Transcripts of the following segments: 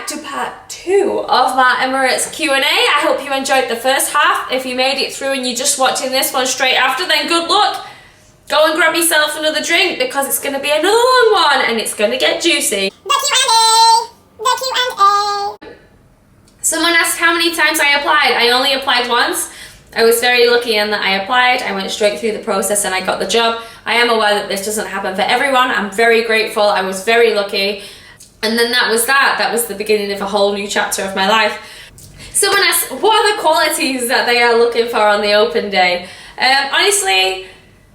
to part 2 of my Emirates Q&A. I hope you enjoyed the first half. If you made it through and you're just watching this one straight after, then good luck. Go and grab yourself another drink because it's going to be another long one and it's going to get juicy. The Q&A. Someone asked how many times I applied. I only applied once. I was very lucky in that I applied. I went straight through the process and I got the job. I am aware that this doesn't happen for everyone. I'm very grateful. I was very lucky. And then that was that. That was the beginning of a whole new chapter of my life. Someone asked, what are the qualities that they are looking for on the open day? Honestly,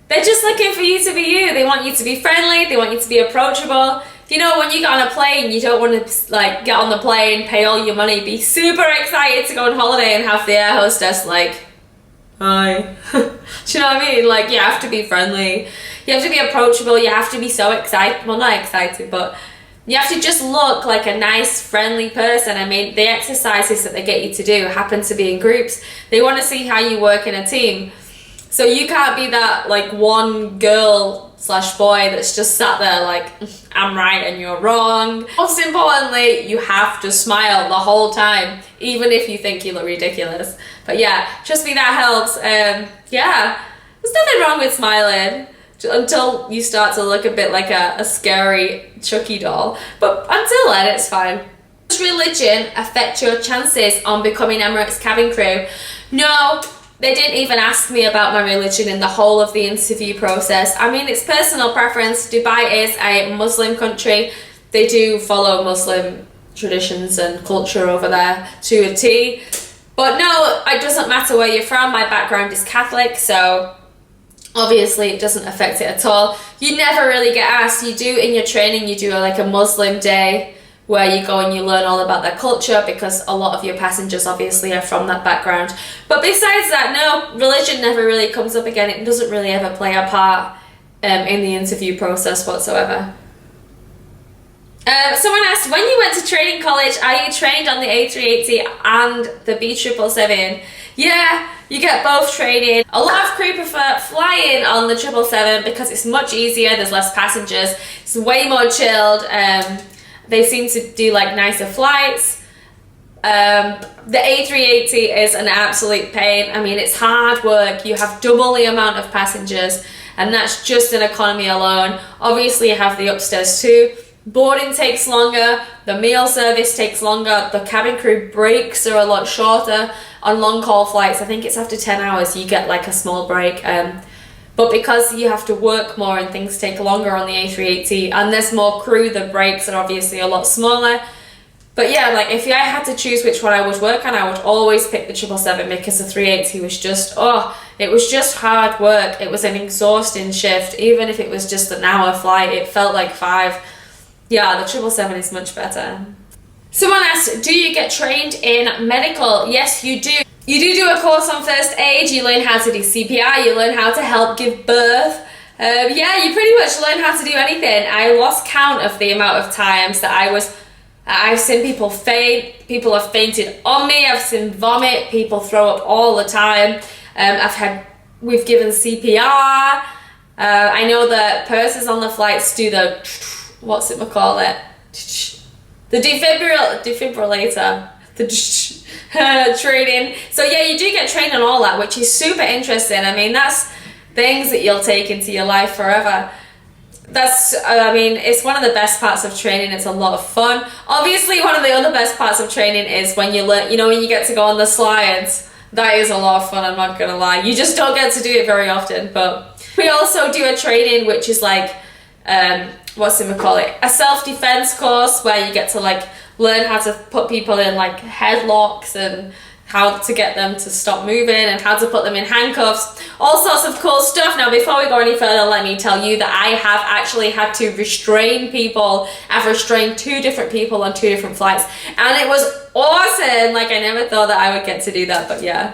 they're just looking for you to be you. They want you to be friendly. They want you to be approachable. You know, when you get on a plane, you don't want to like get on the plane, pay all your money, be super excited to go on holiday and have the air hostess like, hi. Do you know what I mean? Like, you have to be friendly. You have to be approachable. You have to be so excited. Well, not excited, but you have to just look like a nice, friendly person. I mean, the exercises that they get you to do happen to be in groups. They want to see how you work in a team. So you can't be that like one girl / boy that's just sat there like, I'm right and you're wrong. Most importantly, you have to smile the whole time, even if you think you look ridiculous. But yeah, trust me, that helps. Yeah, there's nothing wrong with smiling until you start to look a bit like a scary Chucky doll. But until then, it's fine. Does religion affect your chances on becoming Emirates cabin crew? No. They didn't even ask me about my religion in the whole of the interview process. I mean, it's personal preference. Dubai is a Muslim country. They do follow Muslim traditions and culture over there to a T. But no, it doesn't matter where you're from. My background is Catholic, so obviously it doesn't affect it at all. You never really get asked. You do in your training, you do like a Muslim day where you go and you learn all about their culture because a lot of your passengers obviously are from that background. But besides that, no, religion never really comes up again. It doesn't really ever play a part in the interview process whatsoever. Someone asked, when you went to training college, are you trained on the A380 and the B777? Yeah, you get both training. A lot of crew prefer flying on the 777 because it's much easier, there's less passengers, it's way more chilled. They seem to do like nicer flights. The A380 is an absolute pain. I mean, it's hard work. You have double the amount of passengers, and that's just an economy alone. Obviously, you have the upstairs too. Boarding takes longer. The meal service takes longer. The cabin crew breaks are a lot shorter. On long haul flights, I think it's after 10 hours, you get like a small break. But because you have to work more and things take longer on the A380 and there's more crew, the breaks are obviously a lot smaller. But yeah, like if I had to choose which one I would work on, I would always pick the 777 because the 380 was just, it was just hard work. It was an exhausting shift. Even if it was just an hour flight, it felt like 5. Yeah, the 777 is much better. Someone asked, do you get trained in medical? Yes, you do. You do a course on first aid, you learn how to do CPR, you learn how to help give birth. Yeah, you pretty much learn how to do anything. I lost count of the amount of times that I've seen people faint, people have fainted on me, I've seen vomit, people throw up all the time. We've given CPR. I know that purses on the flights do the, the defibrillator. Training. So yeah, you do get trained on all that, which is super interesting. I mean, that's things that you'll take into your life forever. It's one of the best parts of training. It's a lot of fun. Obviously, one of the other best parts of training is when you learn, when you get to go on the slides. That is a lot of fun, I'm not gonna lie. You just don't get to do it very often. But we also do a training which is like, a self-defense course where you get to like learn how to put people in like headlocks and how to get them to stop moving and how to put them in handcuffs, all sorts of cool stuff. Now, before we go any further, let me tell you that I have actually had to restrain people. I've restrained 2 different people on 2 different flights, and it was awesome. Like, I never thought that I would get to do that, but yeah.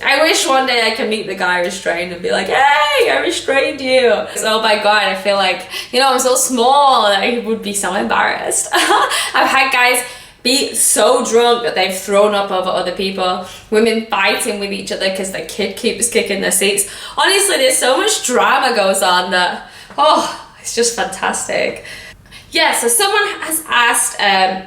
I wish one day I could meet the guy restrained and be like, hey, I restrained you. So, oh my God, I feel like, I'm so small that I would be so embarrassed. I've had guys be so drunk that they've thrown up over other people, women fighting with each other because their kid keeps kicking their seats. Honestly, there's so much drama goes on that, it's just fantastic. Yeah, so someone has asked,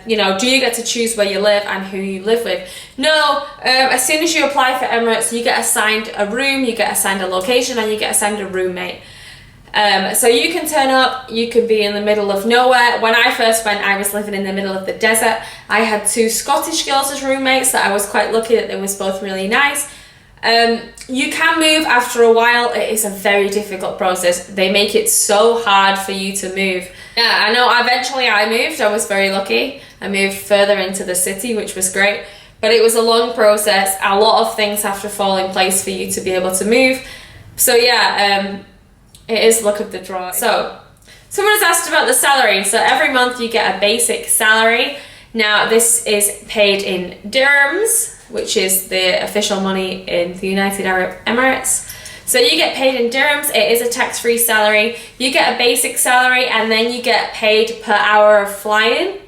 you know, do you get to choose where you live and who you live with? No, as soon as you apply for Emirates, you get assigned a room, you get assigned a location, and you get assigned a roommate. So you can turn up, you could be in the middle of nowhere. When I first went, I was living in the middle of the desert. I had 2 Scottish girls as roommates that I was quite lucky that they was both really nice. You can move after a while. It is a very difficult process. They make it so hard for you to move. Yeah, I know eventually I moved. I was very lucky. I moved further into the city, which was great. But it was a long process. A lot of things have to fall in place for you to be able to move. So yeah, it is luck of the draw. So someone has asked about the salary. So every month you get a basic salary. Now this is paid in dirhams, which is the official money in the United Arab Emirates. So you get paid in dirhams. It is a tax-free salary. You get a basic salary and then you get paid per hour of flying.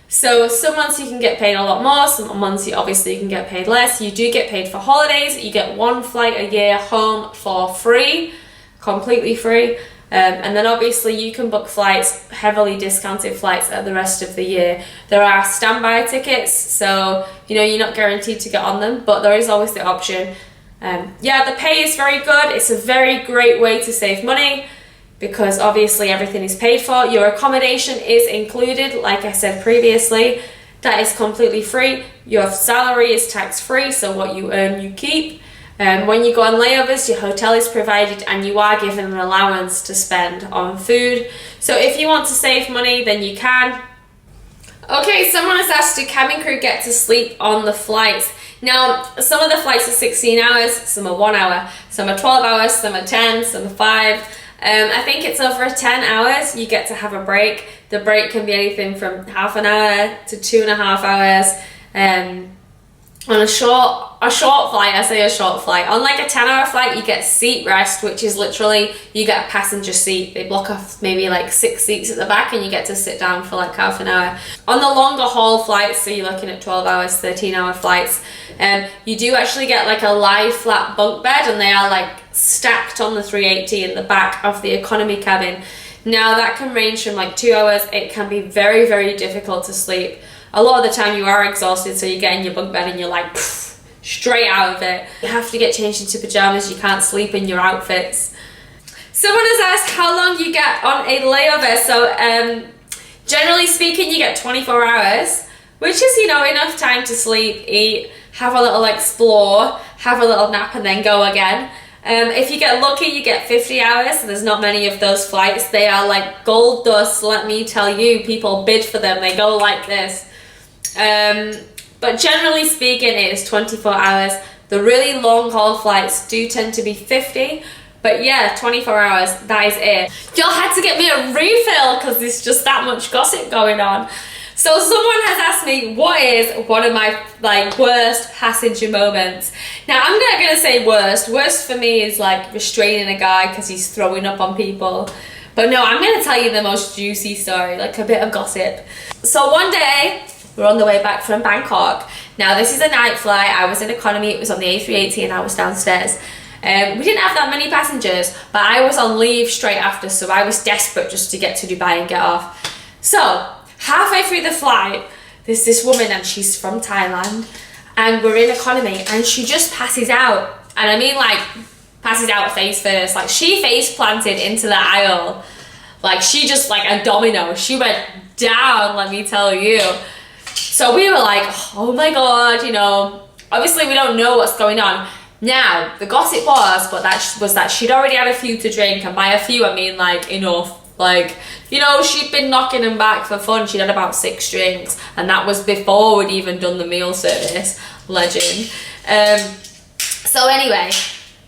So some months you can get paid a lot more, some months you obviously can get paid less. You do get paid for holidays. You get 1 flight a year home for free, completely free. And then obviously you can book flights, heavily discounted flights at the rest of the year. There are standby tickets, so you know you're not guaranteed to get on them, but there is always the option. Yeah, the pay is very good. It's a very great way to save money because obviously everything is paid for. Your accommodation is included, like I said previously. That is completely free. Your salary is tax-free, so what you earn you keep. When you go on layovers, your hotel is provided and you are given an allowance to spend on food. So if you want to save money, then you can. Okay, someone has asked, do cabin crew get to sleep on the flights? Now, some of the flights are 16 hours, some are 1 hour, some are 12 hours, some are 10, some are 5. I think it's over 10 hours you get to have a break. The break can be anything from half an hour to 2.5 hours. On a short flight, I say a short flight, on like a 10-hour flight you get seat rest, which is literally you get a passenger seat. They block off maybe like 6 seats at the back and you get to sit down for like half an hour. On the longer haul flights, so you're looking at 12 hours, 13-hour flights, you do actually get like a lie flat bunk bed and they are like stacked on the 380 in the back of the economy cabin. Now that can range from like 2 hours. It can be very, very difficult to sleep. A lot of the time you are exhausted, so you get in your bunk bed and you're like straight out of it. You have to get changed into pajamas. You can't sleep in your outfits. Someone has asked how long you get on a layover. So generally speaking, you get 24 hours, which is, you know, enough time to sleep, eat, have a little explore, have a little nap and then go again. If you get lucky, you get 50 hours. So there's not many of those flights. They are like gold dust, let me tell you. People bid for them. They go like this. But generally speaking, it is 24 hours. The really long haul flights do tend to be 50, but yeah, 24 hours, that is it. Y'all had to get me a refill because there's just that much gossip going on. So someone has asked me, what is one of my like worst passenger moments? Now I'm not gonna say worst. Worst for me is like restraining a guy because he's throwing up on people. But no, I'm gonna tell you the most juicy story, like a bit of gossip. So one day, we're on the way back from Bangkok. Now this is a night flight. I was in economy, it was on the A380 and I was downstairs. We didn't have that many passengers, but I was on leave straight after, so I was desperate just to get to Dubai and get off. So halfway through the flight, there's this woman and she's from Thailand and we're in economy and she just passes out. And I mean like passes out face first. Like she face planted into the aisle. Like she just like a domino. She went down, let me tell you. So we were like, oh my God, you know, obviously we don't know what's going on. Now, the gossip was that she'd already had a few to drink, and by a few I mean like enough. Like, you know, she'd been knocking them back for fun. She'd had about 6 drinks, and that was before we'd even done the meal service. Legend. So anyway,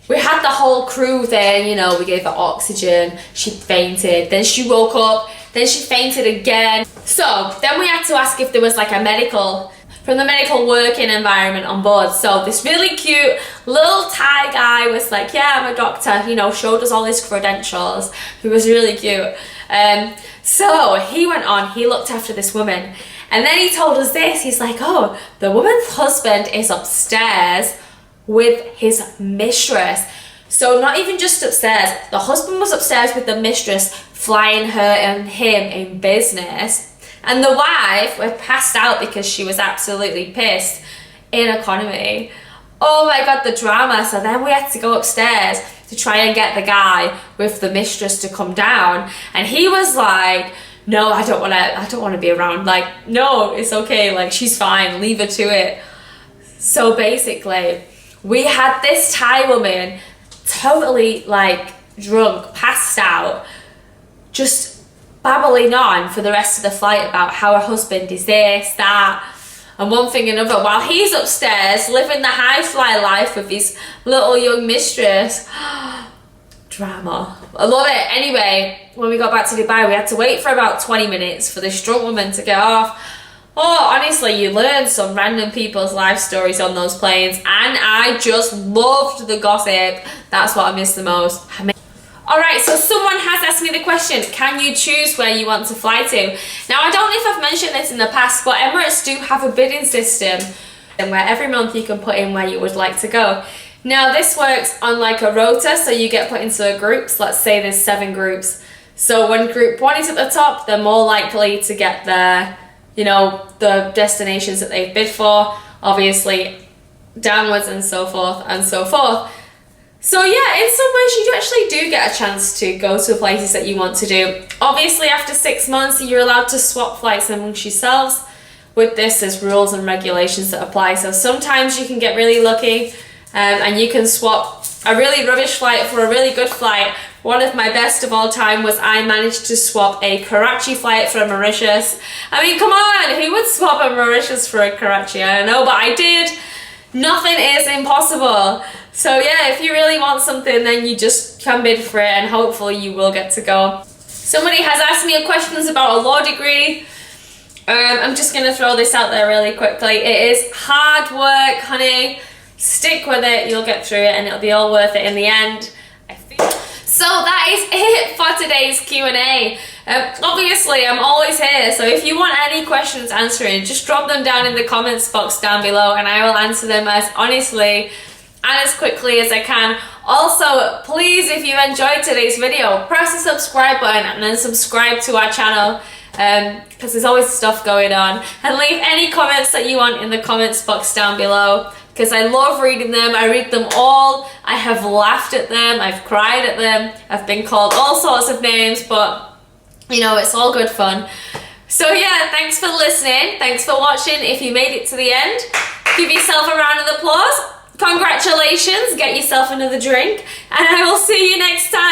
we had the whole crew there, you know, we gave her oxygen, she fainted, then she woke up, then she fainted again. So then we had to ask if there was like a medical, from the medical working environment on board. So this really cute little Thai guy was like, yeah, I'm a doctor, you know, showed us all his credentials. He was really cute. So he went on, he looked after this woman, and then he told us this. He's like, oh, the woman's husband is upstairs with his mistress. So not even just upstairs, the husband was upstairs with the mistress, flying her and him in business. And the wife was passed out because she was absolutely pissed in economy. Oh my God, the drama. So then we had to go upstairs to try and get the guy with the mistress to come down. And he was like, no, I don't want to be around. Like, no, it's okay. Like, she's fine. Leave her to it. So basically, we had this Thai woman totally like drunk, passed out, just babbling on for the rest of the flight about how her husband is this, that, and one thing and another, while he's upstairs living the high fly life with his little young mistress. Drama. I love it. Anyway, when we got back to Dubai, we had to wait for about 20 minutes for this drunk woman to get off. Oh, honestly, you learn some random people's life stories on those planes, and I just loved the gossip. That's what I miss the most. Alright, so someone has asked me the question, can you choose where you want to fly to? Now, I don't know if I've mentioned this in the past, but Emirates do have a bidding system where every month you can put in where you would like to go. Now, this works on like a rota, so you get put into groups. Let's say there's 7 groups. So when group 1 is at the top, they're more likely to get their, you know, the destinations that they've bid for, obviously downwards and so forth and so forth. So yeah, in some ways you actually do get a chance to go to places that you want to do. Obviously after 6 months you're allowed to swap flights amongst yourselves. With this there's rules and regulations that apply, so sometimes you can get really lucky and you can swap a really rubbish flight for a really good flight. One of my best of all time was I managed to swap a Karachi flight for Mauritius. I mean, come on, who would swap a Mauritius for a Karachi? I don't know, but I did. Nothing is impossible. So yeah, if you really want something, then you just can bid for it and hopefully you will get to go. Somebody has asked me questions about a law degree. I'm just going to throw this out there really quickly. It is hard work, honey. Stick with it, you'll get through it and it'll be all worth it in the end. So that is it for today's Q&A. Obviously, I'm always here, so if you want any questions answering, just drop them down in the comments box down below and I will answer them as honestly and as quickly as I can. Also, please, if you enjoyed today's video, press the subscribe button and then subscribe to our channel because there's always stuff going on. And leave any comments that you want in the comments box down below, because I love reading them. I read them all. I have laughed at them. I've cried at them. I've been called all sorts of names, but you know, it's all good fun. So yeah, thanks for listening. Thanks for watching. If you made it to the end, give yourself a round of applause. Congratulations. Get yourself another drink. And I will see you next time.